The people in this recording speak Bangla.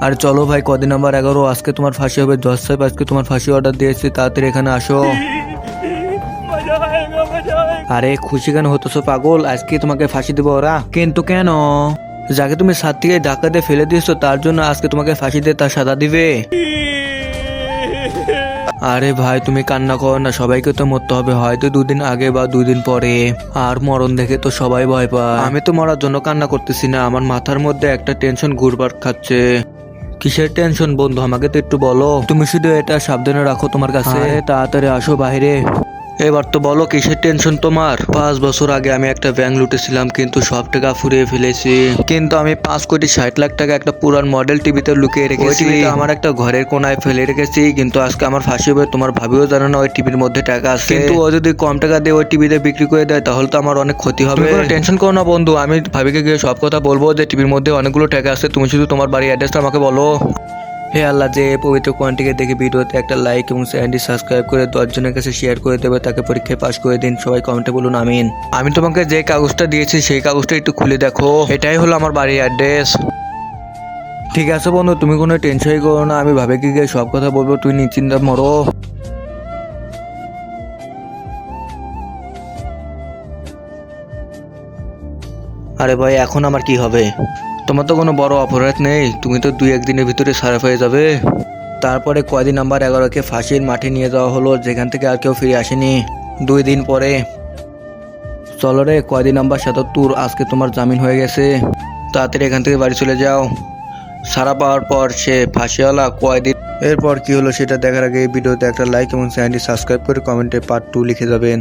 আর চলো ভাই, কদিন নাম্বার 11, আজকে তোমার ফাঁসি হবে। জজ সাহেব আজকে তোমার ফাঁসি অর্ডার দিয়েছে, তাড়াতাড়ি এখানে আসো। আরে খুশি কেন হতেছো পাগল? আজকে তোমাকে ফাঁসি দেবো ওরা। কিন্তু কেন? যাকে তুমি সাত থেকে ধাক্কা দিয়ে ফেলে দিয়েছো তার জন্য আজকে তোমাকে ফাঁসি দিয়ে তার সাজা দিবে। আরে ভাই তুমি কান্না করো না, সবাইকে তো মরতে হবে, হয়তো 2 দিন আগে বা 2 দিন পরে। আর মরণ দেখে তো সবাই ভয় পায়। আমি তো মরার জন্য কান্না করতেছি না, আমার মাথার মধ্যে একটা টেনশন ঘুরপাক খাচ্ছে। কিসের টেনশন বন্ধু, আমাকে তো একটু বলো। তুমি শুধু এটা সাবধানে রাখো তোমার কাছে। তাড়াতাড়ি আসো বাইরে। এবার তো বলো কিসের টেনশন তোমার? 5 বছর আগে আমি একটা ব্যাংক লুটেছিলাম, কিন্তু সব টাকা ফুরিয়ে ফেলেছি। কিন্তু আমি 5,60,00,000 টাকা একটা পুরান মডেল টিভিতে লুকিয়ে রেখেছি। আমার একটা ঘরের কোনায় ফেলে রেখেছি, কিন্তু আজকে আমার ফাঁসি হবে। তোমার ভাবিও জানে না ওই টিভির মধ্যে টাকা আছে। কিন্তু ও যদি কম টাকা দিয়ে ওই টিভিতে বিক্রি করে দেয় তাহলে তো আমার অনেক ক্ষতি হবে। টেনশন করো না বন্ধু, আমি ভাবিকে গিয়ে সব কথা বলবো যে টিভির মধ্যে অনেকগুলো টাকা আছে। তুমি শুধু তোমার বাড়ির অ্যাড্রেসটা আমাকে বলো। হে আল্লাহ, যে পবিত্র কোরআনটিকে দেখে ভিডিওতে একটা লাইক এবং চ্যানেলটি সাবস্ক্রাইব করে 10 জনের কাছে শেয়ার করে দেবে, তাকে পরীক্ষায় পাশ করে দিন। সবাই কমেন্টে বলুন আমিন। আমি তোমাকে যে কাগজটা দিয়েছি সেই কাগজটা একটু খুলে দেখো, এটাই হলো আমার বাড়ির অ্যাড্রেস। ঠিক আছে বন্ধু, তুমি কোনো টেনশনই করো না, আমি ভাবিকে গিয়ে সব কথা বলবো, তুই নিশ্চিন্তে মরো। আরে ভাই এখন আমার কি হবে? তোমার তো কোনো বড় অপরাধ নেই, তুমি তো 2-1 দিনের ভিতরে সারা হয়ে যাবে। তারপরে কয়দিন নাম্বার 11কে ফাঁসির মাঠে নিয়ে যাওয়া হলো, যেখান থেকে আর কেউ ফিরে আসেনি। 2 দিন পরে চলো রে, কয়দিন নাম্বার 77, আজকে তোমার জামিন হয়ে গেছে। তাড়াতাড়ি এখান থেকে বাড়ি চলে যাও। সারা পাওয়ার পর সে ফাঁসিওয়ালা কয়দিন। এরপর কি হলো সেটা দেখার আগে এই ভিডিওতে একটা লাইক এবং চ্যানেলটি সাবস্ক্রাইব করে কমেন্টে পার্ট 2 লিখে যাবেন।